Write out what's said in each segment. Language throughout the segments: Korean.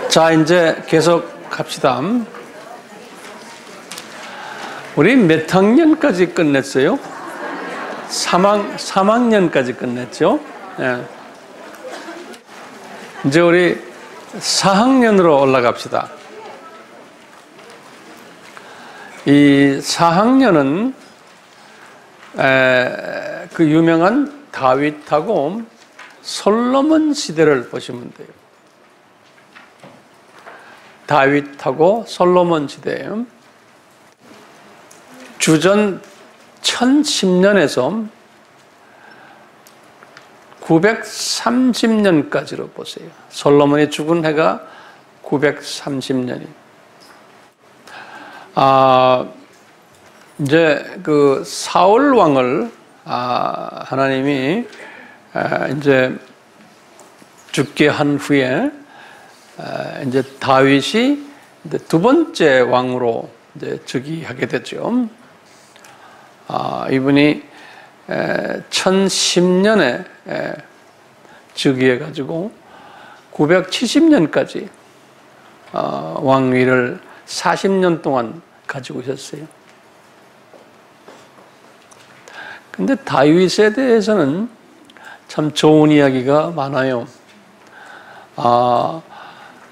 자, 이제 계속 갑시다. 우리 몇 학년까지 끝냈어요? 3학년까지 끝냈죠? 네. 이제 우리 4학년으로 올라갑시다. 이 4학년은 그 유명한 다윗하고 솔로몬 시대를 보시면 돼요. 다윗하고 솔로몬 시대예요. 주전 1010년에서 930년까지로 보세요. 솔로몬이 죽은 해가 930년이. 이제 그 사울 왕을 하나님이 이제 죽게 한 후에 이제 다윗이 이제 두 번째 왕으로 이제 즉위하게 됐죠. 이분이 1010년에 즉위해 가지고 970년까지 왕위를 40년 동안 가지고 있었어요. 근데 다윗에 대해서는 참 좋은 이야기가 많아요.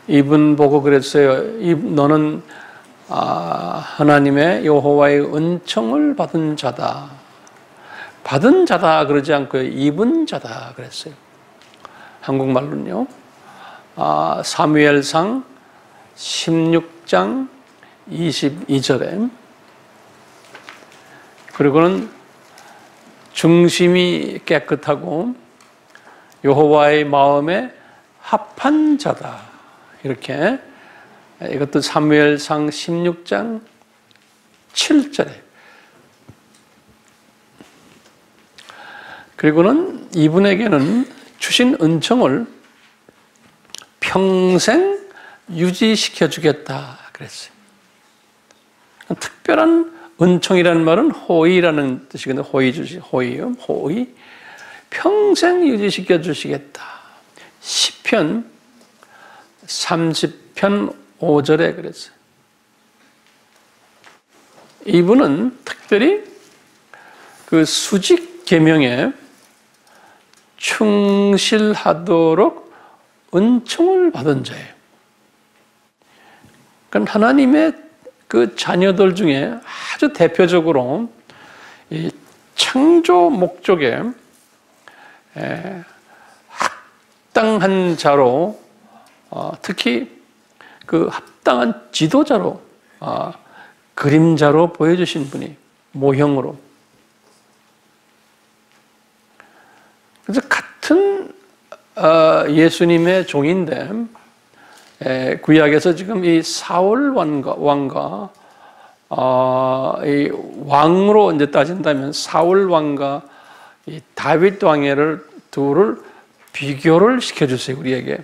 이분 보고 그랬어요. 너는 하나님의 여호와의 은총을 받은 자다. 받은 자다 그러지 않고요. 입은 자다 그랬어요. 한국말로는요. 사무엘상 16장 22절에 그리고는 중심이 깨끗하고 여호와의 마음에 합한 자다. 이렇게 이것도 사무엘상 16장 7절에 그리고는 이분에게는 주신 은총을 평생 유지시켜 주겠다 그랬어요. 특별한 은총이라는 말은 호의라는 뜻이거든요. 호의요. 호의. 평생 유지시켜 주시겠다. 시편 30편 5절에 그랬어요. 이분은 특별히 그 수직 계명에 충실하도록 은총을 받은 자예요. 그러니까 하나님의 그 자녀들 중에 아주 대표적으로 이 창조 목적에 합당한 자로 특히 그 합당한 지도자로 그림자로 보여주신 분이 모형으로. 그래서 같은 예수님의 종인데 구약에서 지금 이 사울 왕과 이 왕으로 이제 따진다면 사울 왕과 이 다윗 왕을 둘을 비교를 시켜주세요. 우리에게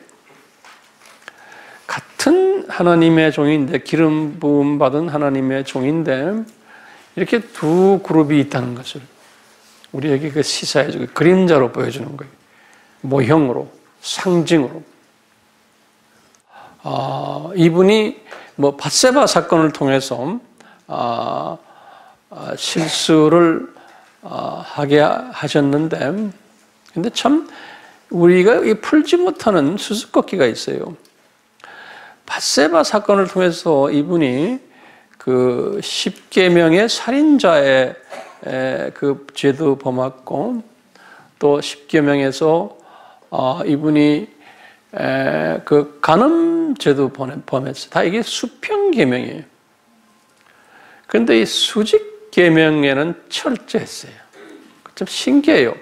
같은 하나님의 종인데 기름 부음 받은 하나님의 종인데 이렇게 두 그룹이 있다는 것을 우리에게 그 시사해주고 그림자로 보여주는 거예요. 모형으로 상징으로. 이분이 뭐 밧세바 사건을 통해서 실수를 하게 하셨는데, 근데 참 우리가 풀지 못하는 수수께끼가 있어요. 밧세바 사건을 통해서 이분이 그 10계명의 살인자의 그 죄도 범했고, 또 10계명에서 이분이 그 간음죄도 범했어요. 다 이게 수평계명이에요. 그런데 이 수직계명에는 철저했어요. 좀 신기해요.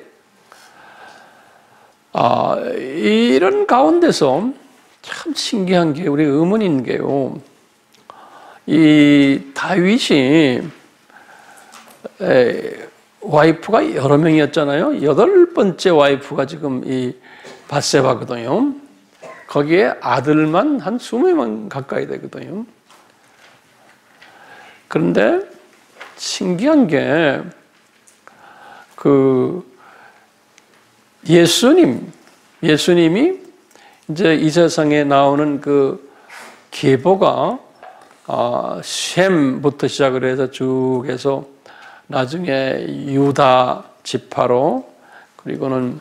이런 가운데서 참 신기한 게 우리 의문인 게요. 이 다윗이 와이프가 여러 명이었잖아요. 8번째 와이프가 지금 이 밧세바거든요. 거기에 아들만 한 20명 가까이 되거든요. 그런데 신기한 게 그 예수님이 이제 이 세상에 나오는 그 계보가 셈부터 시작을 해서 쭉 해서 나중에 유다 지파로, 그리고는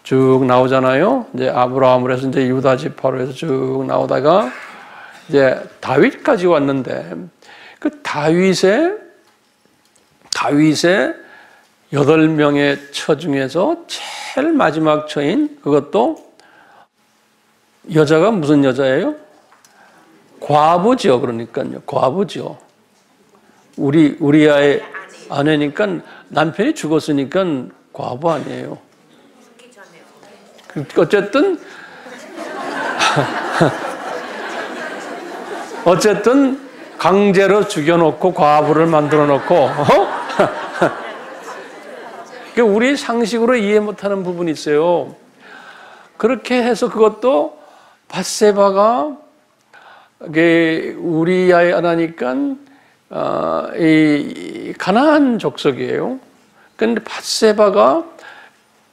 쭉 나오잖아요. 이제 아브라함으로 해서 이제 유다 지파로 해서 쭉 나오다가 이제 다윗까지 왔는데, 그 다윗의 8명의 처 중에서 제일 마지막 처인, 그것도 여자가 무슨 여자예요? 과부죠. 그러니까요. 과부죠. 우리아의 아내니까 남편이 죽었으니까 과부 아니에요. 어쨌든 강제로 죽여놓고 과부를 만들어 놓고 우리 상식으로 이해 못하는 부분이 있어요. 그렇게 해서 그것도 밧세바가 우리아의 아내니까 이 가나안 족속이에요. 그런데 밧세바가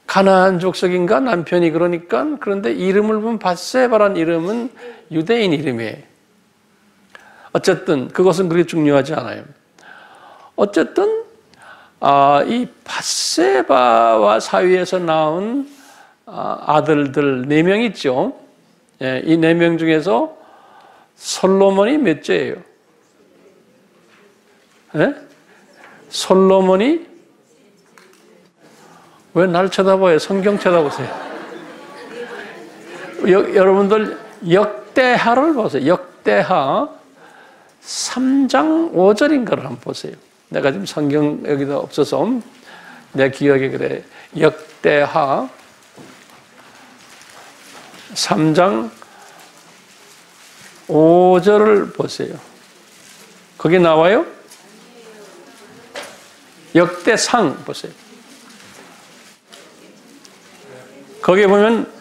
가나안 족속인가 남편이 그런데 이름을 보면 밧세바란 이름은 유대인 이름이에요. 어쨌든 그것은 그렇게 중요하지 않아요. 어쨌든 이 밧세바와 사위에서 나온 아들들 4명 있죠. 이 4명 중에서 솔로몬이 몇째예요? 솔로몬이 왜 날 쳐다봐요? 성경 쳐다보세요. 여러분들 역대하를 보세요. 역대하 3장 5절인가를 한번 보세요. 내가 지금 성경 여기다 없어서 내 기억에 그래. 역대하 3장 5절을 보세요. 거기 나와요? 역대상 보세요. 거기에 보면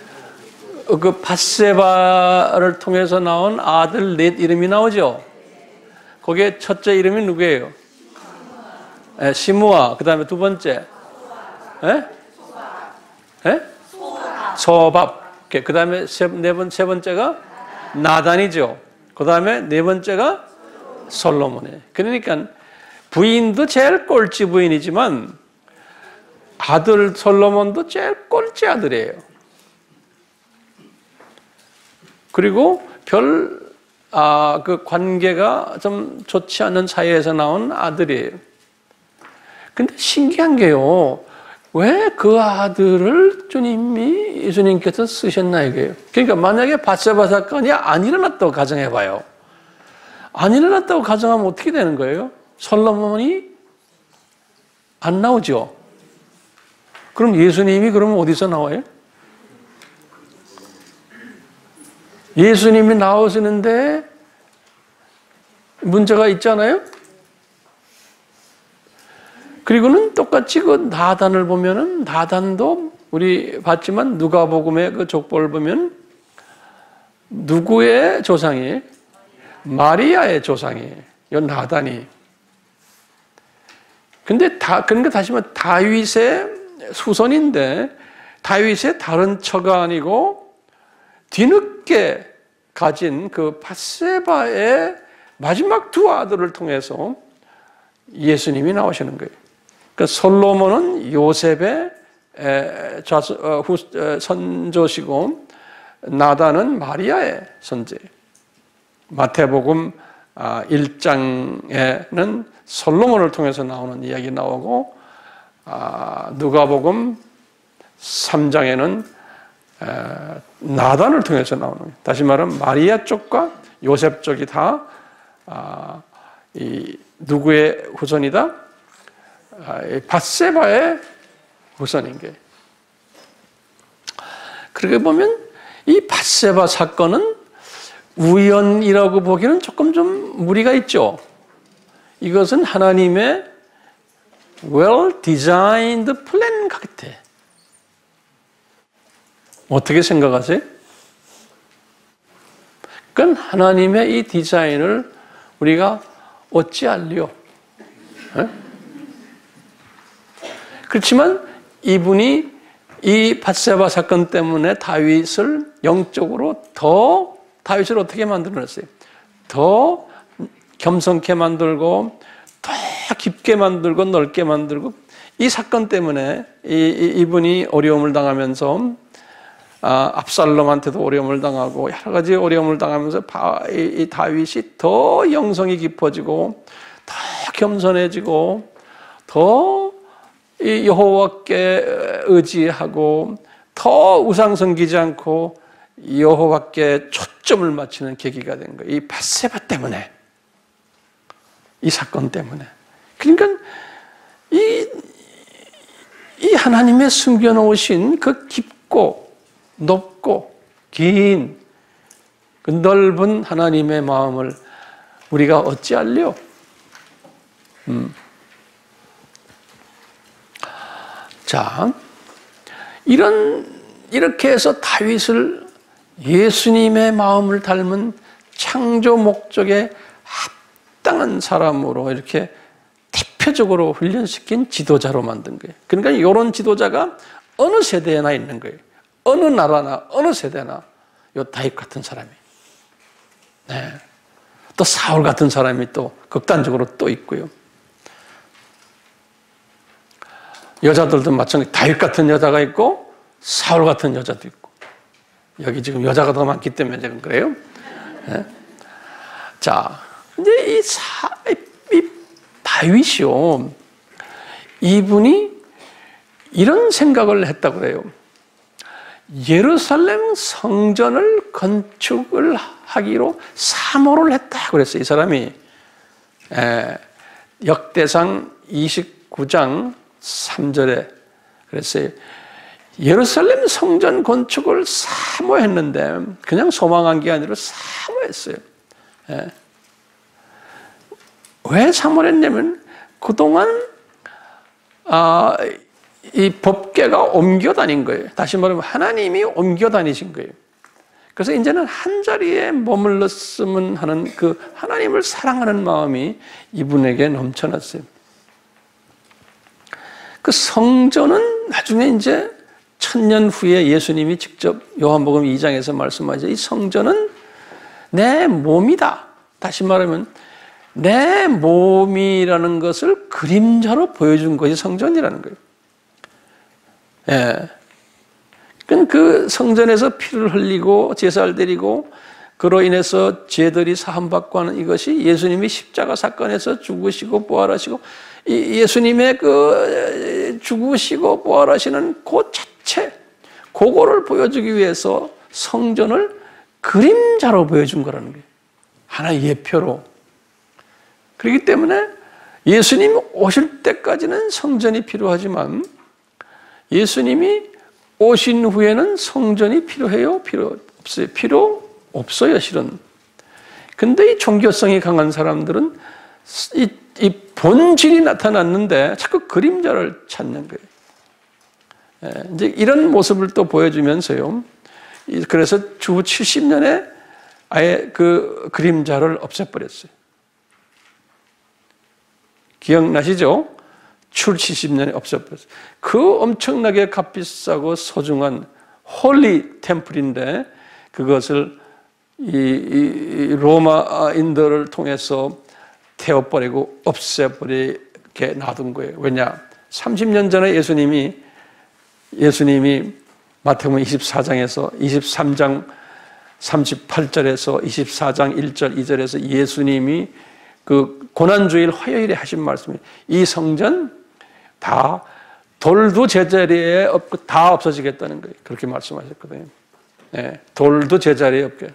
그 밧세바를 통해서 나온 아들 넷 이름이 나오죠. 거기에 첫째 이름이 누구예요? 시므아. 그 다음에 두 번째 소밥. 그 다음에 세 번째가 나단이죠. 그 다음에 네 번째가 솔로몬이에요. 그러니까 부인도 제일 꼴찌 부인이지만 아들 솔로몬도 제일 꼴찌 아들이에요. 그리고 그 관계가 좀 좋지 않은 사이에서 나온 아들이에요. 근데 신기한 게요. 왜 그 아들을 예수님께서 쓰셨나 이거예요. 그러니까 만약에 밧세바 사건이 안 일어났다고 가정해봐요. 안 일어났다고 가정하면 어떻게 되는 거예요? 솔로몬이 안 나오죠. 그럼 예수님이 그러면 어디서 나와요? 예수님이 나오시는데 문제가 있잖아요. 그리고는 똑같이 그 나단을 보면은 나단도 우리 봤지만 누가복음의 그 족보를 보면 누구의 조상이에요? 마리아의 조상이에요. 이 나단이. 그러니까 다시 말해 다윗의 후손인데 다윗의 다른 처가 아니고 뒤늦게 가진 그 밧세바의 마지막 두 아들을 통해서 예수님이 나오시는 거예요. 그러니까 솔로몬은 요셉의 선조시고 나단은 마리아의 선제예요. 마태복음 1장에는 솔로몬을 통해서 나오는 이야기 나오고 누가복음 3장에는 나단을 통해서 나오는 거예요. 다시 말하면 마리아 쪽과 요셉 쪽이 다 누구의 후손이다? 밧세바의 후손인 거예요. 그렇게 보면 이 밧세바 사건은 우연이라고 보기에는 조금 좀 무리가 있죠. 이것은 하나님의 well designed plan 같아. 어떻게 생각하세요? 그건 하나님의 이 디자인을 우리가 어찌할리요? 그렇지만 이분이 이 밧세바 사건 때문에 다윗을 영적으로 더 다윗을 어떻게 만들어냈어요? 더 겸손케 만들고 더 깊게 만들고 넓게 만들고 이 사건 때문에 이분이 어려움을 당하면서 압살롬한테도 어려움을 당하고 여러 가지 어려움을 당하면서 이 다윗이 더 영성이 깊어지고 더 겸손해지고 더 여호와께 의지하고 더 우상 섬기지 않고 여호와께 초점을 맞추는 계기가 된 거예요. 이 밧세바 때문에, 이 사건 때문에. 그러니까 이 하나님의 숨겨놓으신 그 깊고 높고 긴 그 넓은 하나님의 마음을 우리가 어찌할려? 자, 이렇게 해서 다윗을 예수님의 마음을 닮은 창조 목적에 합당한 사람으로 이렇게 대표적으로 훈련시킨 지도자로 만든 거예요. 그러니까 이런 지도자가 어느 세대에나 있는 거예요. 어느 나라나 어느 세대나 요 다윗 같은 사람이. 네. 또 사울 같은 사람이 또 극단적으로 또 있고요. 여자들도 마찬가지. 다윗 같은 여자가 있고 사울 같은 여자도 있고. 여기 지금 여자가 더 많기 때문에 지금 그래요. 네. 자, 이제 이 다윗이요, 이분이 이런 생각을 했다고 그래요. 예루살렘 성전을 건축을 하기로 사모를 했다 그랬어요. 이 사람이 역대상 29장 3절에 그랬어요. 예루살렘 성전 건축을 사모했는데 그냥 소망한 게 아니라 사모했어요. 왜 사모를 했냐면 그동안 이 법궤가 옮겨 다닌 거예요. 다시 말하면 하나님이 옮겨 다니신 거예요. 그래서 이제는 한 자리에 머물렀으면 하는 그 하나님을 사랑하는 마음이 이분에게 넘쳐났어요. 그 성전은 나중에 이제 1000년 후에 예수님이 직접 요한복음 2장에서 말씀하죠. 이 성전은 내 몸이다. 다시 말하면 내 몸이라는 것을 그림자로 보여준 것이 성전이라는 거예요. 예. 그 성전에서 피를 흘리고 제사를 드리고 그로 인해서 죄들이 사함받고 하는 이것이 예수님이 십자가 사건에서 죽으시고 부활하시고 예수님의 그 죽으시고 부활하시는 그 자체, 그거를 보여주기 위해서 성전을 그림자로 보여준 거라는 거예요. 하나의 예표로. 그렇기 때문에 예수님 오실 때까지는 성전이 필요하지만 예수님이 오신 후에는 성전이 필요해요? 필요 없어요? 필요 없어요, 실은. 근데 이 종교성이 강한 사람들은 이 본질이 나타났는데 자꾸 그림자를 찾는 거예요. 이제 이런 모습을 또 보여주면서요. 그래서 주 70년에 아예 그 그림자를 없애버렸어요. 기억나시죠? 출 70년에 없애버렸어요. 그 엄청나게 값비싸고 소중한 홀리 템플인데 그것을 이 로마인들을 통해서 태워버리고 없애버리게 놔둔 거예요. 왜냐? 30년 전에 예수님이 마태복음 24장에서 23장 38절에서 24장 1절 2절에서 예수님이 그 고난주일 화요일에 하신 말씀이 이 성전 다 돌도 제자리에 없고 다 없어지겠다는 거예요. 그렇게 말씀하셨거든요. 네, 돌도 제자리에 없게.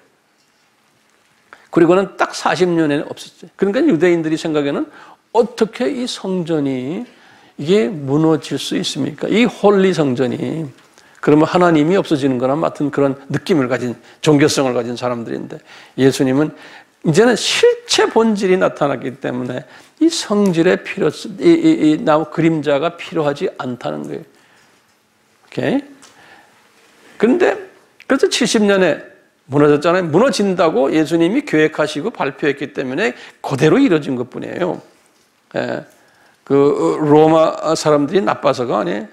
그리고는 딱 40년에는 없었죠. 그러니까 유대인들이 생각에는 어떻게 이 성전이 이게 무너질 수 있습니까? 이 홀리 성전이. 그러면 하나님이 없어지는 거나 같은 그런 느낌을 가진, 종교성을 가진 사람들인데 예수님은 이제는 실체 본질이 나타났기 때문에 이 성질의 그림자가 필요하지 않다는 거예요. 오케이? 그런데 그래서 70년에 무너졌잖아요. 무너진다고 예수님이 계획하시고 발표했기 때문에 그대로 이루어진 것 뿐이에요. 그 로마 사람들이 나빠서가 아니에요.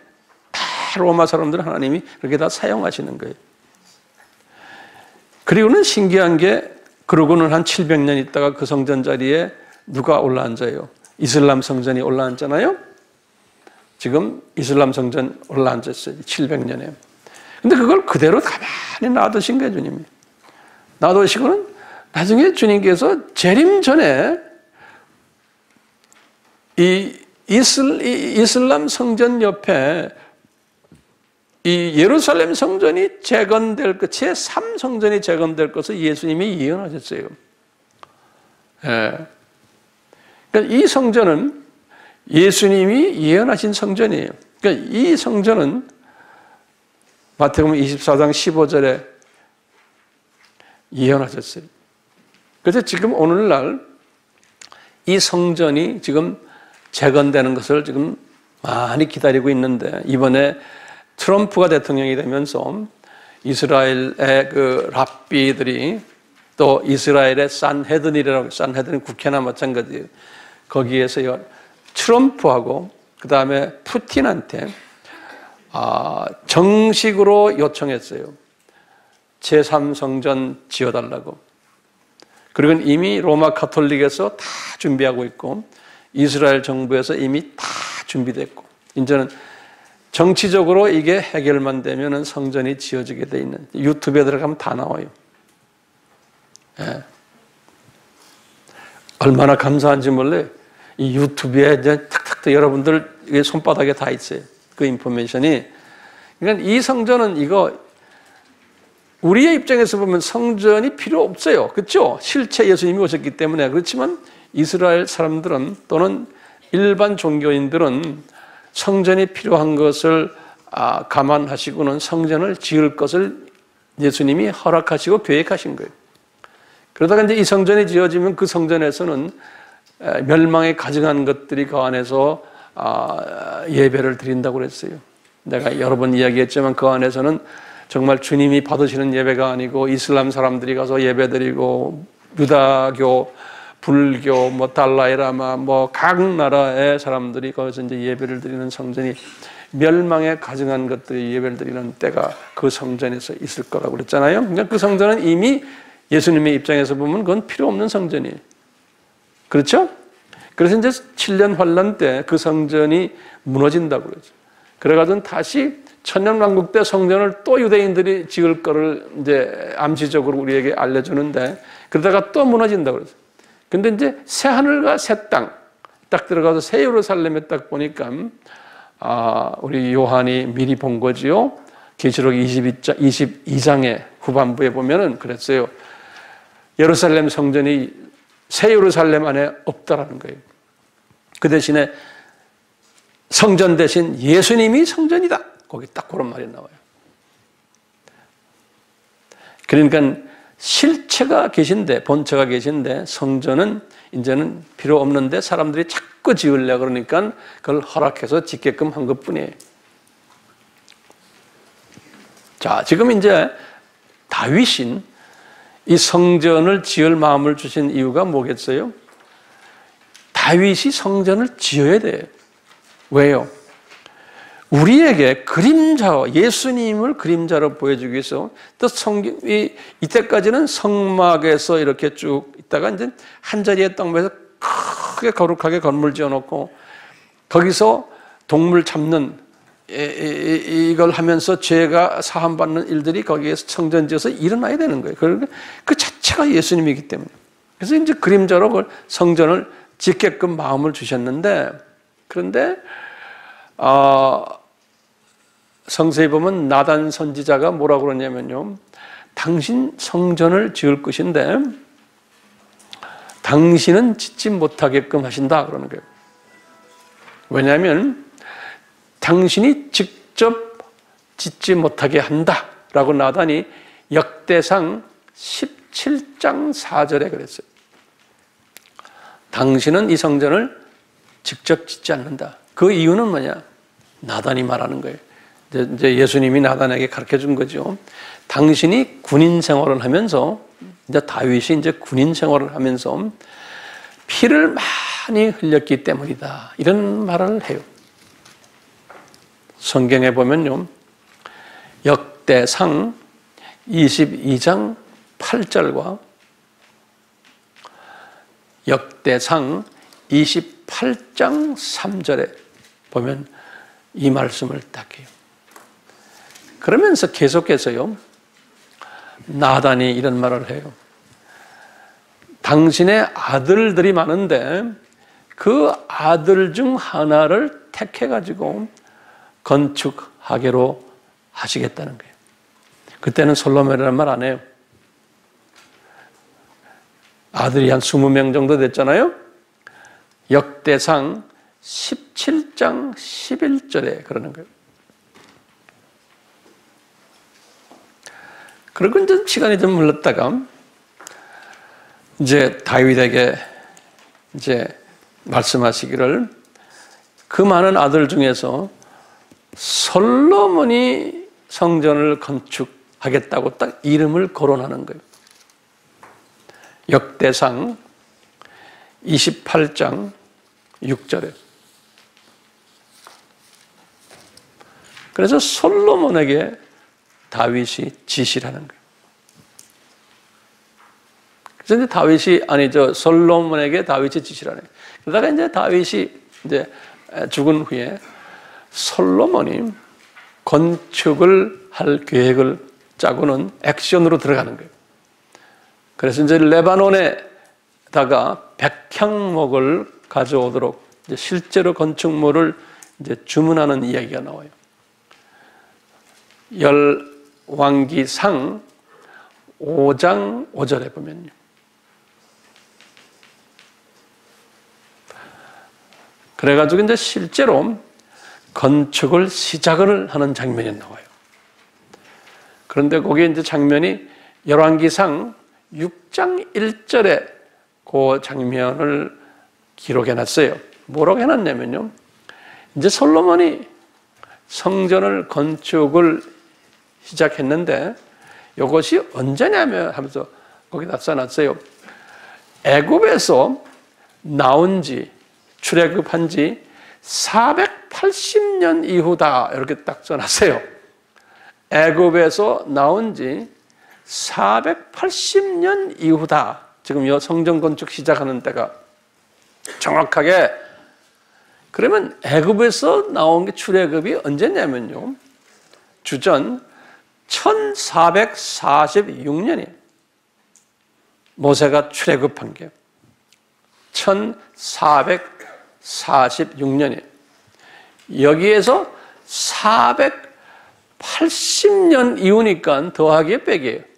다 로마 사람들 하나님이 그렇게 다 사용하시는 거예요. 그리고는 신기한 게 그러고는 한 700년 있다가 그 성전 자리에 누가 올라앉아요? 이슬람 성전이 올라앉잖아요. 지금 이슬람 성전 올라앉았어요. 700년에. 근데 그걸 그대로 가만히 놔두신 거예요, 주님이. 놔두시고는 나중에 주님께서 재림 전에 이 이슬람 성전 옆에 이 예루살렘 성전이 재건될 것, 제3 성전이 재건될 것을 예수님이 예언하셨어요. 예. 그러니까 이 성전은 예수님이 예언하신 성전이에요. 그러니까 이 성전은 마태복음 24장 15절에 예언하셨어요. 그래서 지금 오늘날 이 성전이 지금 재건되는 것을 지금 많이 기다리고 있는데, 이번에 트럼프가 대통령이 되면서 이스라엘의 그 랍비들이 또 이스라엘의 산헤드린이라고, 산헤드린 국회나 마찬가지예요. 거기에서 트럼프하고 그 다음에 푸틴한테 정식으로 요청했어요. 제3성전 지어달라고. 그리고 이미 로마 가톨릭에서 다 준비하고 있고 이스라엘 정부에서 이미 다 준비됐고, 이제는 정치적으로 이게 해결만 되면 성전이 지어지게 돼 있는, 유튜브에 들어가면 다 나와요. 예. 얼마나 감사한지 몰라요. 이 유튜브에 이제 탁탁 여러분들 손바닥에 다 있어요. 그 인포메이션이. 그러니까 이 성전은 이거 우리의 입장에서 보면 성전이 필요 없어요. 그렇죠? 실체 예수님이 오셨기 때문에. 그렇지만 이스라엘 사람들은 또는 일반 종교인들은 성전이 필요한 것을 감안하시고는 성전을 지을 것을 예수님이 허락하시고 계획하신 거예요. 그러다가 이제 이 성전이 지어지면 그 성전에서는 멸망에 가증한 것들이 그 안에서 예배를 드린다고 그랬어요. 내가 여러 번 이야기했지만 그 안에서는 정말 주님이 받으시는 예배가 아니고 이슬람 사람들이 가서 예배드리고 유다교, 불교, 달라이라마, 각 나라의 사람들이 거기서 이제 예배를 드리는 성전이 멸망에 가증한 것들이 예배를 드리는 때가 그 성전에서 있을 거라고 그랬잖아요. 그러니까 그 성전은 이미 예수님의 입장에서 보면 그건 필요 없는 성전이에요. 그렇죠? 그래서 이제 7년 환란 때 그 성전이 무너진다고 그러죠. 그래가지고 다시 천년왕국 때 성전을 또 유대인들이 지을 거를 이제 암시적으로 우리에게 알려주는데, 그러다가 또 무너진다고 그러죠. 근데 이제 새 하늘과 새 땅 딱 들어가서 새 예루살렘에 딱 보니까 우리 요한이 미리 본 거지요. 계시록 22장의 후반부에 보면은 그랬어요. 예루살렘 성전이 새 예루살렘 안에 없다라는 거예요. 그 대신에 성전 대신 예수님이 성전이다. 거기 딱 그런 말이 나와요. 그러니까 실체가 계신데, 본체가 계신데 성전은 이제는 필요 없는데 사람들이 자꾸 지으려고 그러니까 그걸 허락해서 짓게끔 한 것뿐이에요. 자, 지금 이제 다윗인 이 성전을 지을 마음을 주신 이유가 뭐겠어요? 다윗이 성전을 지어야 돼요. 왜요? 우리에게 그림자, 예수님을 그림자로 보여주기 위해서, 또 이때까지는 성막에서 이렇게 쭉 있다가 이제 한 자리에 딱 모여서 크게 거룩하게 건물 지어놓고 거기서 동물 잡는 이걸 하면서 죄가 사함받는 일들이 거기에서 성전 지어서 일어나야 되는 거예요. 그 자체가 예수님이기 때문에. 그래서 이제 그림자로 그걸 성전을 짓게끔 마음을 주셨는데, 그런데 성서에 보면 나단 선지자가 뭐라고 그러냐면요, 당신 성전을 지을 것인데 당신은 짓지 못하게끔 하신다 그러는 거예요. 왜냐하면 당신이 직접 짓지 못하게 한다라고 나단이 역대상 17장 4절에 그랬어요. 당신은 이 성전을 직접 짓지 않는다. 그 이유는 뭐냐? 나단이 말하는 거예요. 이제 예수님이 나단에게 가르쳐 준 거죠. 당신이 군인 생활을 하면서, 이제 다윗이 이제 군인 생활을 하면서 피를 많이 흘렸기 때문이다. 이런 말을 해요. 성경에 보면요, 역대상 22장 28절과 역대상 28장 3절에 보면 이 말씀을 딱 해요. 그러면서 계속해서요, 나단이 이런 말을 해요. 당신의 아들들이 많은데 그 아들 중 하나를 택해가지고 건축하기로 하시겠다는 거예요. 그때는 솔로몬이라는 말 안 해요. 아들이 한 20명 정도 됐잖아요. 역대상 17장 11절에 그러는 거예요. 그리고 이제 시간이 좀 흘렀다가 이제 다윗에게 이제 말씀하시기를 그 많은 아들 중에서 솔로몬이 성전을 건축하겠다고 딱 이름을 거론하는 거예요. 역대상 28장 6절에. 그래서 솔로몬에게 다윗이 지시를 하는 거예요. 그래서 이제 솔로몬에게 다윗이 지시를 하는 거예요. 그러다가 이제 다윗이 이제 죽은 후에 솔로몬이 건축을 할 계획을 짜고는 액션으로 들어가는 거예요. 그래서 이제 레바논에다가 백향목을 가져오도록 이제 실제로 건축물을 이제 주문하는 이야기가 나와요. 열왕기상 5장 5절에 보면요. 그래가지고 이제 실제로 건축을 시작을 하는 장면이 나와요. 그런데 거기에 이제 장면이 열왕기상 6장 1절에 그 장면을 기록해 놨어요. 뭐라고 해놨냐면요. 이제 솔로몬이 성전을 건축을 시작했는데 이것이 언제냐면 하면서 거기다 써놨어요. 애굽에서 나온 지, 출애굽한 지 480년 이후다. 이렇게 딱 써놨어요. 애굽에서 나온 지 480년 이후다. 지금 이 성전 건축 시작하는 때가 정확하게. 그러면 애굽에서 나온 게 출애굽이 언제냐면요. 주전 1446년이에요. 모세가 출애굽한 게 1446년이에요. 여기에서 480년 이후니까 더하기에 빼기예요.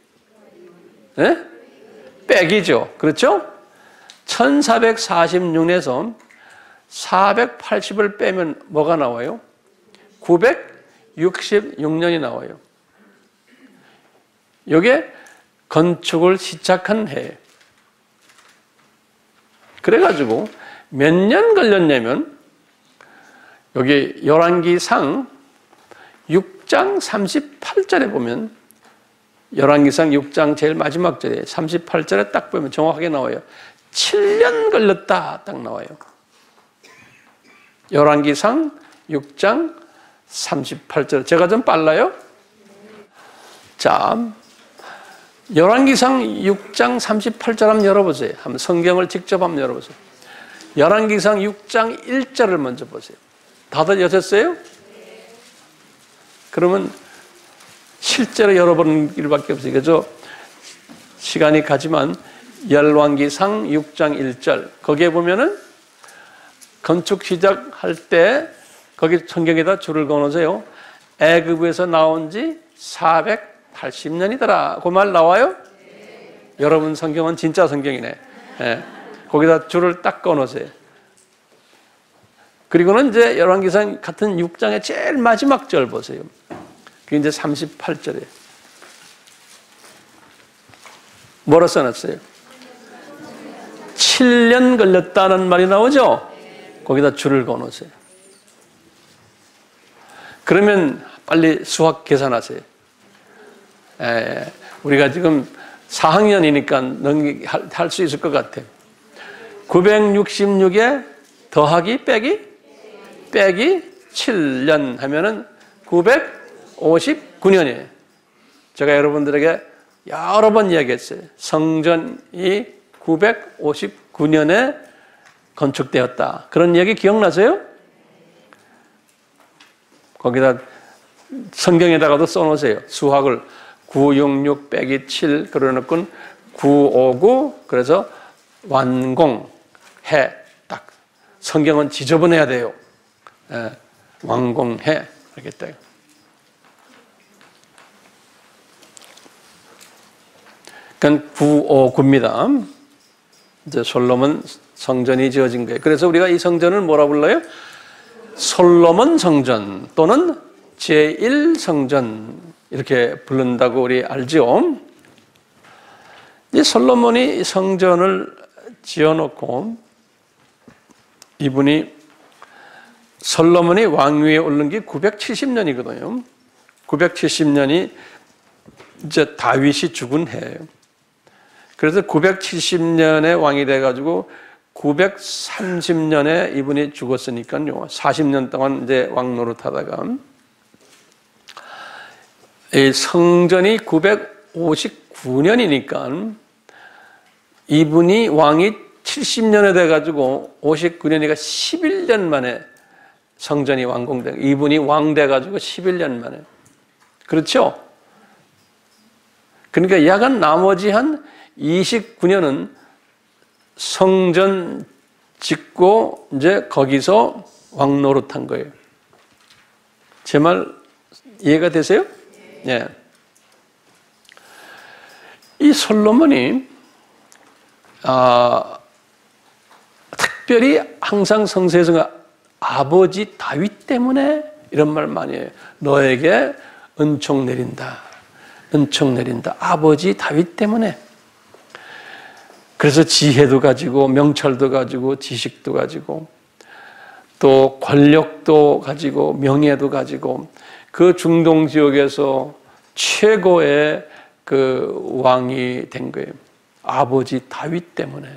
네? 빼기죠. 그렇죠? 1446년에서 480을 빼면 뭐가 나와요? 966년이 나와요. 이게 건축을 시작한 해예요. 그래가지고 몇 년 걸렸냐면 여기 열왕기상 6장 38절에 보면 열왕기상 6장 제일 마지막 절에 38절에 딱 보면 정확하게 나와요. 7년 걸렸다 딱 나와요. 열왕기상 6장 38절. 제가 좀 빨라요? 자, 열왕기상 6장 38절 한번 열어보세요. 한번 성경을 직접 한번 열어보세요. 열왕기상 6장 1절을 먼저 보세요. 다들 여셨어요? 그러면 실제로 열어보는 일밖에 없어요. 그죠? 시간이 가지만 열왕기상 6장 1절 거기에 보면은 건축 시작할 때 거기 성경에다 줄을 그어놓으세요. 애굽에서 나온 지 480년이더라. 그 말 나와요? 네. 여러분 성경은 진짜 성경이네. 네. 거기다 줄을 딱 그어놓으세요. 그리고는 이제 열왕기상 같은 6장의 제일 마지막 절 보세요. 그게 이제 38절이에요. 뭐라 써놨어요? 7년 걸렸다는 말이 나오죠? 거기다 줄을 그어놓으세요. 그러면 빨리 수학 계산하세요. 우리가 지금 4학년이니까 할 수 있을 것 같아요. 966에 더하기 빼기 7년 하면은 959년이에요. 제가 여러분들에게 여러 번 이야기했어요. 성전이 959년에 건축되었다. 그런 이야기 기억나세요? 거기다 성경에다가도 써놓으세요. 수학을 966 빼기 7 그러놓고 959 그래서 완공해. 딱 성경은 지저분해야 돼요. 예, 완공해 알겠다. 그러니까 959입니다. 이제 솔로몬 성전이 지어진 거예요. 그래서 우리가 이 성전을 뭐라 불러요? 솔로몬 성전 또는 제1성전 이렇게 부른다고 우리 알죠? 이 솔로몬이 성전을 지어놓고 솔로몬이 왕위에 오른 게 970년이거든요. 970년이 이제 다윗이 죽은 해예요. 그래서 970년에 왕이 돼가지고 930년에 이분이 죽었으니까요. 40년 동안 이제 왕 노릇하다가 이 성전이 959년이니까 이분이 왕이 70년에 돼가지고 59년이니까 11년 만에 성전이 완공된 이분이 왕 돼가지고 11년 만에 그렇죠? 그러니까 약간 나머지 한 29년은 성전 짓고 이제 거기서 왕 노릇한 거예요. 제 말 이해가 되세요? 네. 이 솔로몬이 특별히 항상 성서에서 아버지 다윗 때문에 이런 말 많이 해요. 너에게 은총 내린다. 은총 내린다. 아버지 다윗 때문에. 그래서 지혜도 가지고 명철도 가지고 지식도 가지고 또 권력도 가지고 명예도 가지고 그 중동 지역에서 최고의 그 왕이 된 거예요. 아버지 다윗 때문에.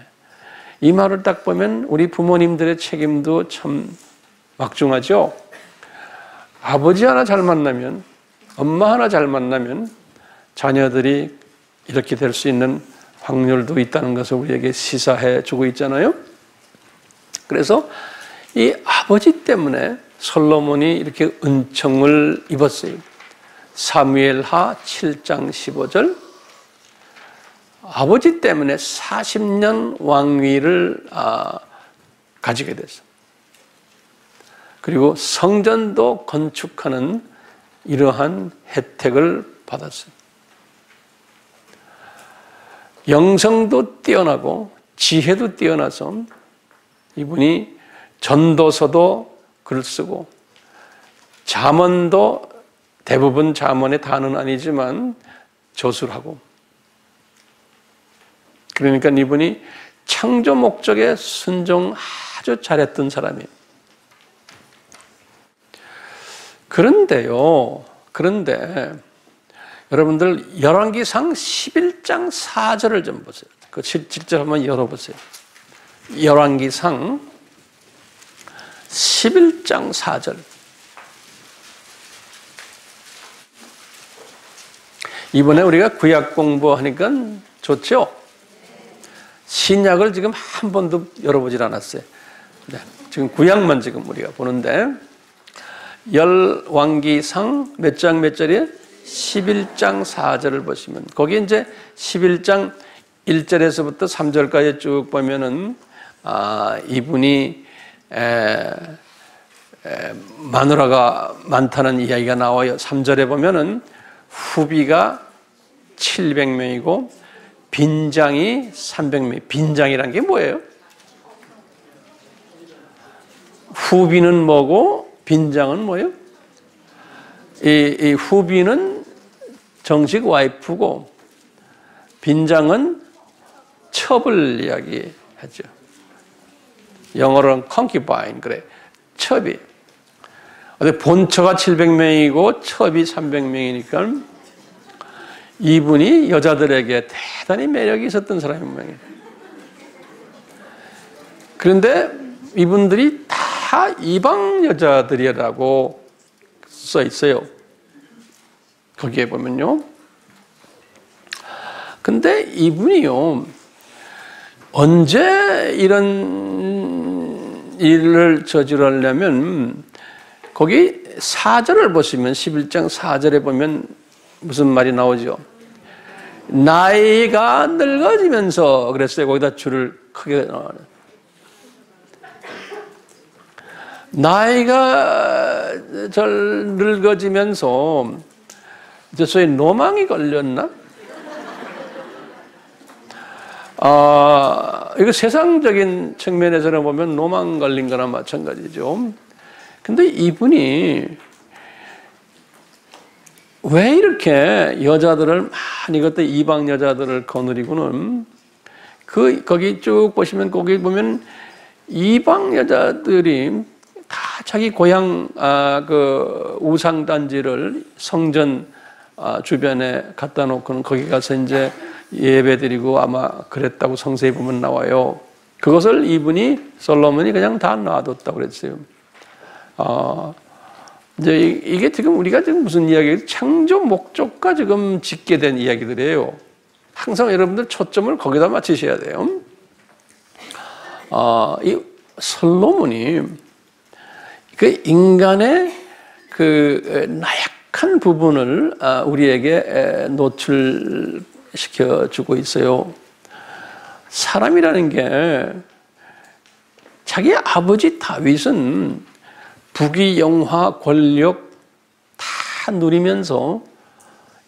이 말을 딱 보면 우리 부모님들의 책임도 참 막중하죠. 아버지 하나 잘 만나면, 엄마 하나 잘 만나면 자녀들이 이렇게 될 수 있는 확률도 있다는 것을 우리에게 시사해 주고 있잖아요. 그래서 이 아버지 때문에 솔로몬이 이렇게 은총을 입었어요. 사무엘하 7장 15절 아버지 때문에 40년 왕위를 가지게 됐어요. 그리고 성전도 건축하는 이러한 혜택을 받았어요. 영성도 뛰어나고 지혜도 뛰어나서 이분이 전도서도 글 쓰고 잠언도 대부분 잠언의 다는 아니지만 저술하고 그러니까 이분이 창조 목적에 순종 아주 잘했던 사람이에요. 그런데 여러분들 열왕기상 11장 4절을 좀 보세요. 그 직접 한번 열어보세요. 열왕기상 11장 4절. 이번에 우리가 구약 공부하니까 좋죠? 신약을 지금 한 번도 열어보질 않았어요. 네, 지금 구약만 지금 우리가 보는데 열왕기상 몇 장 몇 절이에요? 11장 4절을 보시면 거기 이제 11장 1절에서부터 3절까지 쭉 보면은 이분이 마누라가 많다는 이야기가 나와요. 3절에 보면은 후비가 700명이고 빈장이 300명. 빈장이란 게 뭐예요? 후비는 뭐고 빈장은 뭐예요? 이 후비는 정식 와이프고 빈장은 첩을 이야기하죠. 영어로는 concubine 그래. 첩이. 본처가 700명이고 첩이 300명이니까 이분이 여자들에게 대단히 매력이 있었던 사람이에요. 그런데 이분들이 다 이방 여자들이라고 써 있어요. 거기에 보면요. 근데 이분이요, 언제 이런 일을 저지르려면 거기 4절을 보시면 11장 4절에 보면 무슨 말이 나오죠? 나이가 늙어지면서 그랬어요. 거기다 줄을 크게 넣어요. 나이가 늙어지면서 이제 소위 노망이 걸렸나? 이거 세상적인 측면에서는 보면 노망 걸린 거나 마찬가지죠. 근데 이분이 왜 이렇게 여자들을 많이 그때 이방 여자들을 거느리고는 거기 쭉 보시면 거기 보면 이방 여자들이 다 자기 고향 그 우상 단지를 성전 주변에 갖다 놓고는 거기 가서 이제 예배드리고 아마 그랬다고 성서에 보면 나와요. 그것을 이분이 솔로몬이 그냥 다 놔뒀다고 그랬어요. 이제 이게 지금 우리가 지금 무슨 이야기예요? 창조 목적과 지금 짓게 된 이야기들이에요. 항상 여러분들 초점을 거기다 맞추셔야 돼요. 이 솔로몬이 그 인간의 그 나약한 부분을 우리에게 노출시켜 주고 있어요. 사람이라는 게 자기 아버지 다윗은 부귀영화, 권력 다 누리면서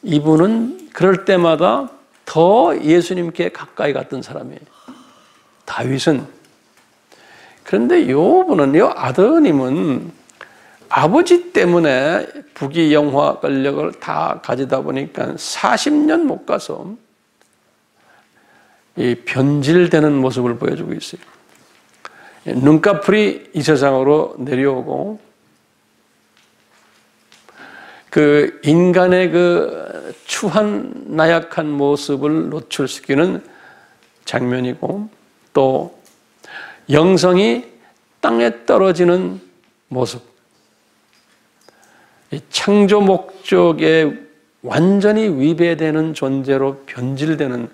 이분은 그럴 때마다 더 예수님께 가까이 갔던 사람이에요. 다윗은. 그런데 요 아드님은 아버지 때문에 부귀영화, 권력을 다 가지다 보니까 40년 못 가서 이 변질되는 모습을 보여주고 있어요. 눈꺼풀이 이 세상으로 내려오고 그 인간의 그 추한 나약한 모습을 노출시키는 장면이고 또 영성이 땅에 떨어지는 모습, 이 창조 목적에 완전히 위배되는 존재로 변질되는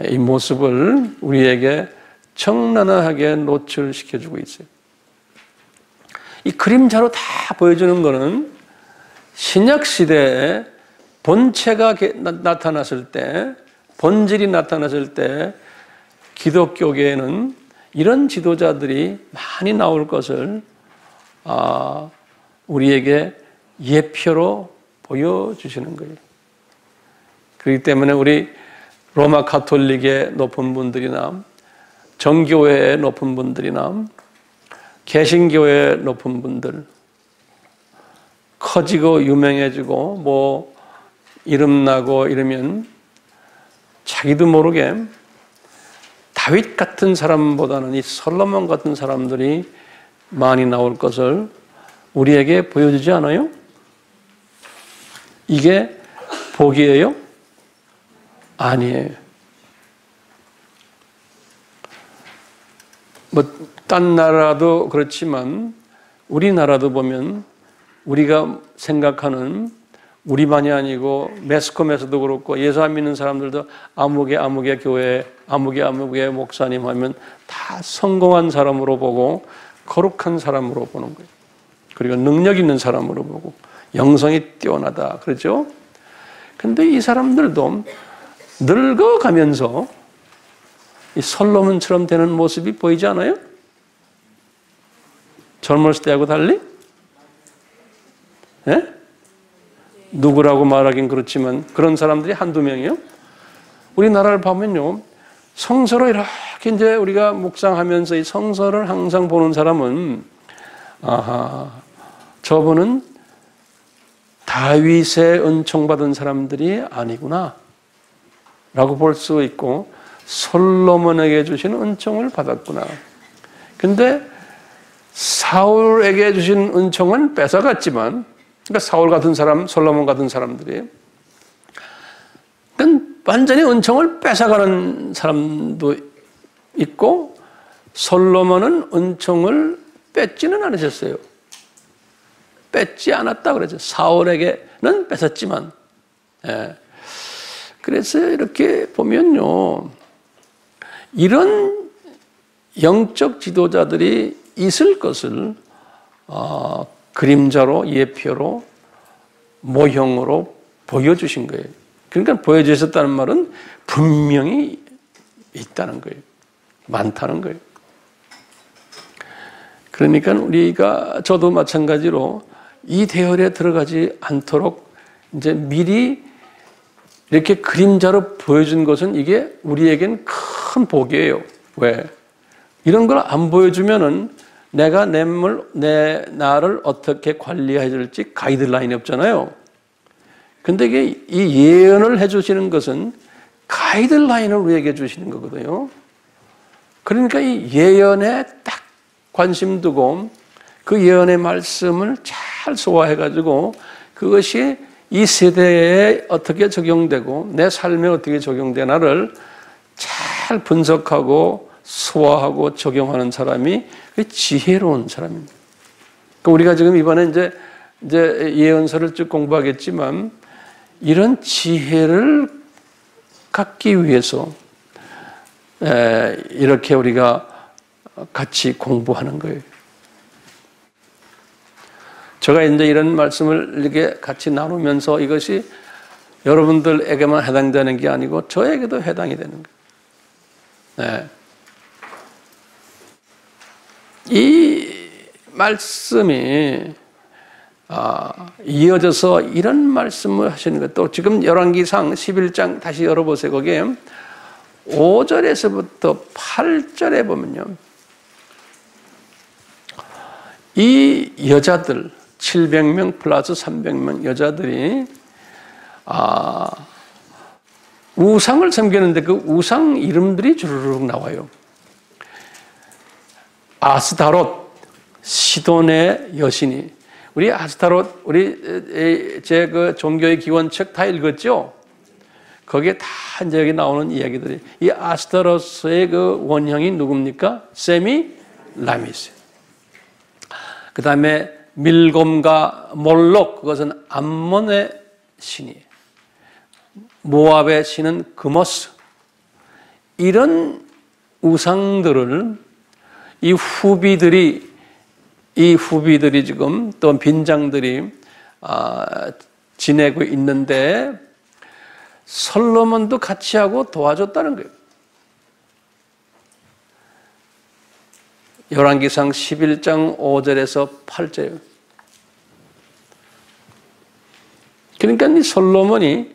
이 모습을 우리에게 청란하게 노출시켜주고 있어요. 이 그림자로 다 보여주는 것은 신약시대에 본체가 나타났을 때, 본질이 나타났을 때 기독교계에는 이런 지도자들이 많이 나올 것을 우리에게 예표로 보여주시는 거예요. 그렇기 때문에 우리 로마 가톨릭의 높은 분들이나 정교회의 높은 분들이나 개신교회의 높은 분들 커지고 유명해지고 뭐 이름나고 이러면 자기도 모르게 다윗 같은 사람보다는 이 솔로몬 같은 사람들이 많이 나올 것을 우리에게 보여주지 않아요? 이게 복이에요? 아니에요. 딴 나라도 그렇지만 우리나라도 보면 우리가 생각하는 우리만이 아니고 매스컴에서도 그렇고 예수 안 믿는 사람들도 아무개 교회, 아무개 목사님 하면 다 성공한 사람으로 보고 거룩한 사람으로 보는 거예요. 그리고 능력 있는 사람으로 보고 영성이 뛰어나다 그러죠. 근데 이 사람들도 늙어가면서 이 솔로몬처럼 되는 모습이 보이지 않아요? 젊었을 때하고 달리? 예? 누구라고 말하긴 그렇지만 그런 사람들이 한두 명이요. 우리나라를 보면요, 성서로 이렇게 이제 우리가 묵상하면서 이 성서를 항상 보는 사람은 저분은 다윗의 은총 받은 사람들이 아니구나 라고 볼 수 있고 솔로몬에게 주신 은총을 받았구나. 근데 사울에게 주신 은총은 뺏어갔지만, 그러니까 사울 같은 사람, 솔로몬 같은 사람들이 완전히 은총을 뺏어가는 사람도 있고 솔로몬은 은총을 뺏지는 않으셨어요. 뺏지 않았다 그러죠. 사울에게는 뺏었지만. 예. 그래서 이렇게 보면요, 이런 영적 지도자들이 있을 것을 그림자로, 예표로, 모형으로 보여주신 거예요. 그러니까 보여주셨다는 말은 분명히 있다는 거예요. 많다는 거예요. 그러니까 우리가, 저도 마찬가지로 이 대열에 들어가지 않도록 이제 미리 이렇게 그림자로 보여준 것은 이게 우리에겐 큰 복이에요. 왜? 이런 걸 안 보여주면은 내가 나를 어떻게 관리해야 될지 가이드라인이 없잖아요. 근데 이게 이 예언을 해주시는 것은 가이드라인을 우리에게 주시는 거거든요. 그러니까 이 예언에 딱 관심 두고 그 예언의 말씀을 잘 소화해가지고 그것이 이 세대에 어떻게 적용되고 내 삶에 어떻게 적용되나를 잘 분석하고 소화하고 적용하는 사람이 지혜로운 사람입니다. 그러니까 우리가 지금 이번에 이제 예언서를 쭉 공부하겠지만 이런 지혜를 갖기 위해서 이렇게 우리가 같이 공부하는 거예요. 제가 이제 이런 말씀을 이렇게 같이 나누면서 이것이 여러분들에게만 해당되는 게 아니고 저에게도 해당이 되는 거예요. 네. 이 말씀이 이어져서 이런 말씀을 하시는 것, 또 지금 열왕기상 11장 다시 열어보세요. 거기에 5절에서부터 8절에 보면요, 이 여자들 700명 플러스 300명 여자들이 우상을 섬기는데 그 우상 이름들이 주르륵 나와요. 아스타롯, 시돈의 여신이. 우리 아스타롯, 우리 제 그 종교의 기원책 다 읽었죠? 거기에 다 이제 여기 나오는 이야기들이, 이 아스타롯의 그 원형이 누굽니까? 세미라미스. 그 다음에 밀곰과 몰록, 그것은 암몬의 신이에요. 모압의 신은 그모스. 이런 우상들을 이 후비들이 지금 또 빈장들이 지내고 있는데 솔로몬도 같이 하고 도와줬다는 거예요. 열왕기상 11장 5절에서 8절. 그러니까 이 솔로몬이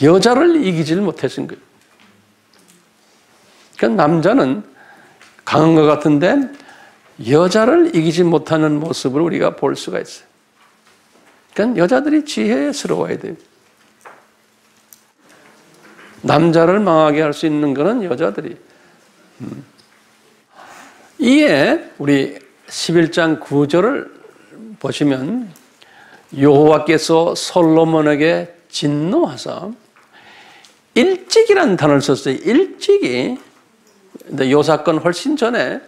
여자를 이기질 못했은 거예요. 그러니까 남자는 강한 것 같은데 여자를 이기지 못하는 모습을 우리가 볼 수가 있어요. 그러니까 여자들이 지혜스러워야 돼요. 남자를 망하게 할 수 있는 것은 여자들이. 이에 우리 11장 9절을 보시면 여호와께서 솔로몬에게 진노하사, 일찍이라는 단어를 썼어요. 일찍이. 근데 요 사건 훨씬 전에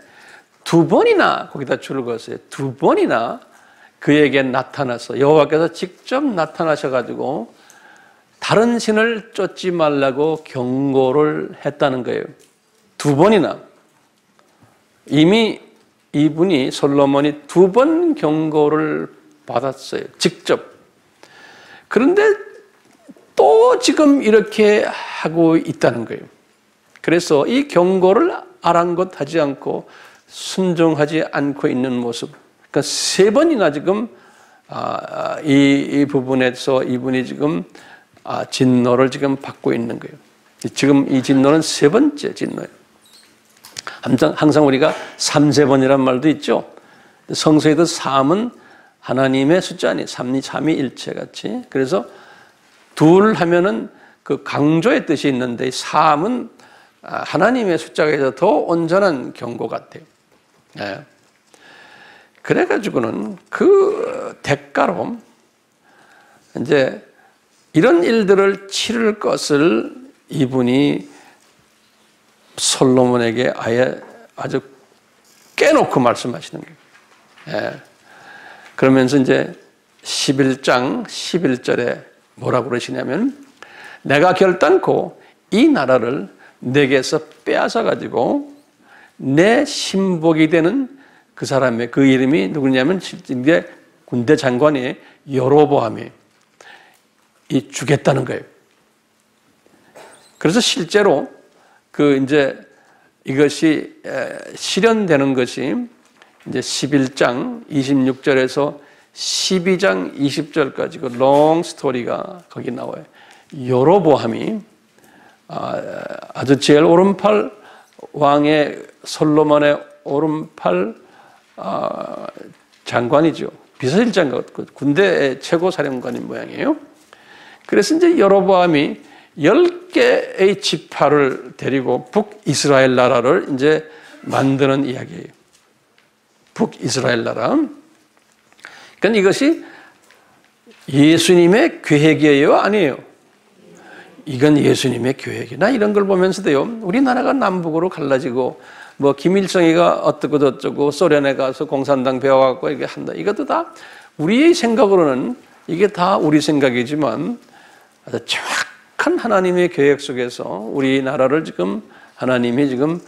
2번이나 거기다 줄을 그었어요. 2번이나 그에게 나타나서, 여호와께서 직접 나타나셔가지고 다른 신을 쫓지 말라고 경고를 했다는 거예요. 2번이나. 이미 이분이, 솔로몬이 2번 경고를 받았어요. 직접. 그런데 또 지금 이렇게 하고 있다는 거예요. 그래서 이 경고를 아랑곳하지 않고 순종하지 않고 있는 모습. 그러니까 3번이나 지금 이 부분에서 이분이 지금 진노를 지금 받고 있는 거예요. 지금 이 진노는 3번째 진노예요. 항상 우리가 3세번이란 말도 있죠. 성서에도 3은 하나님의 숫자니, 삼위일체같이. 그래서 둘 하면은 그 강조의 뜻이 있는데 3은 하나님의 숫자가 있어서 더 온전한 경고 같아요. 네. 그래가지고는 그 대가로 이제 이런 일들을 치를 것을 이분이 솔로몬에게 아주 깨놓고 말씀하시는 거예요. 네. 그러면서 이제 11장 11절에 뭐라고 그러시냐면 내가 결단코 이 나라를 내게서 빼앗아 가지고 내 신복이 되는 그 사람의 그 이름이 누구냐면 이게 군대 장관이 여로보암이 주겠다는 거예요. 그래서 실제로 그 이제 이것이 실현되는 것이 이제 11장 26절에서 12장 20절까지 그 롱 스토리가 거기 나와요. 여로보암이 아주 제일 오른팔 왕의 솔로몬의 오른팔 장관이죠. 비서실장 군대의 최고 사령관인 모양이에요. 그래서 이제 여로보암이 10개의 지파를 데리고 북이스라엘 나라를 이제 만드는 이야기예요. 북이스라엘 나라. 그러니까 이것이 예수님의 계획이에요? 아니에요? 이건 예수님의 계획이에요. 나 이런 걸 보면서도요, 우리나라가 남북으로 갈라지고, 뭐, 김일성이가 어떻고 저쩌고, 소련에 가서 공산당 배워갖고 이게 한다. 이것도 다 우리의 생각으로는 이게 다 우리 생각이지만, 아주 정확한 하나님의 계획 속에서 우리나라를 지금 하나님이 지금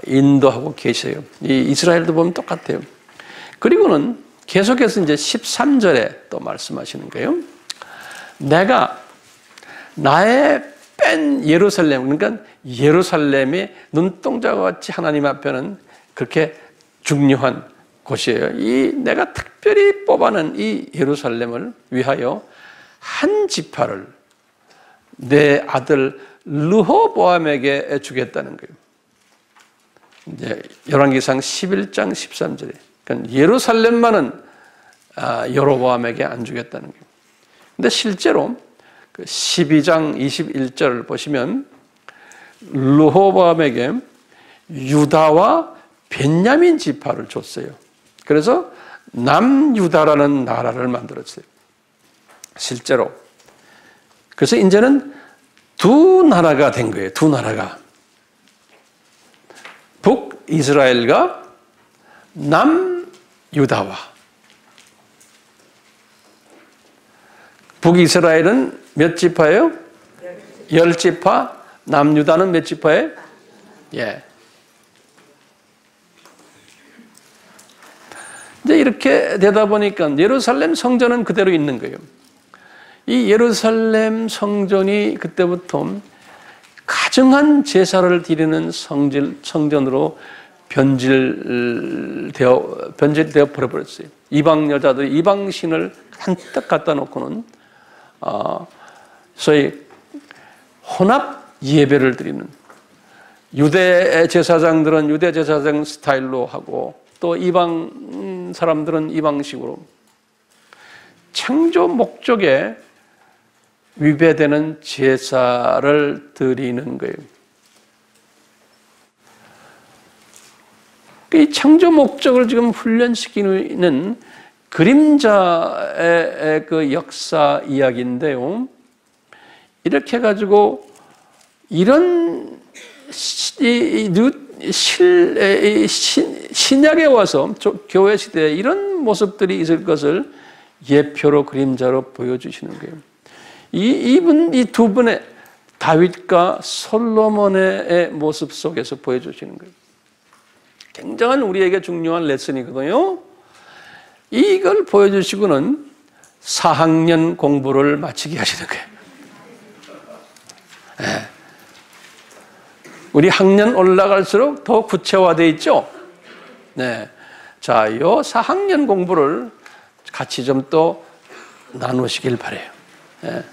인도하고 계세요. 이 이스라엘도 보면 똑같아요. 그리고는 계속해서 이제 13절에 또 말씀하시는 거예요. 내가 나의 뺀 예루살렘, 그러니까 예루살렘이 눈동자와 같이 하나님 앞에는 그렇게 중요한 곳이에요. 이 내가 특별히 뽑아낸 이 예루살렘을 위하여 한 지파를 내 아들 르호보암에게 주겠다는 거예요. 이제 열왕기상 11장 13절에. 그러니까 예루살렘만은 여로보암에게 안 주겠다는 거예요. 근데 실제로 그 12장 21절을 보시면 르호보암에게 유다와 벤야민 지파를 줬어요. 그래서 남유다라는 나라를 만들었어요. 실제로. 그래서 이제는 두 나라가 된 거예요. 두 나라가. 북이스라엘과 남유다와. 북이스라엘은 몇 지파예요? 10지파. 남유다는 몇 지파예요? 예. 이제 이렇게 되다 보니까 예루살렘 성전은 그대로 있는 거예요. 이 예루살렘 성전이 그때부터 가증한 제사를 드리는 성전으로 변질되어 버려버렸어요. 이방 여자들, 이방 신을 한뜩 갖다 놓고는 소위 혼합 예배를 드리는, 유대 제사장들은 유대 제사장 스타일로 하고 또 이방 사람들은 이방식으로 창조 목적에 위배되는 제사를 드리는 거예요. 이 창조 목적을 지금 훈련시키는 그림자의 그 역사 이야기인데요. 이렇게 해가지고 이런 신약에 와서 교회 시대에 이런 모습들이 있을 것을 예표로 그림자로 보여주시는 거예요. 이 두 분의 다윗과 솔로몬의 모습 속에서 보여주시는 거예요. 굉장한 우리에게 중요한 레슨이거든요. 이걸 보여주시고는 4학년 공부를 마치게 하시는 거예요. 네. 우리 학년 올라갈수록 더 구체화되어 있죠? 네. 자, 이 4학년 공부를 같이 좀 또 나누시길 바라요. 네.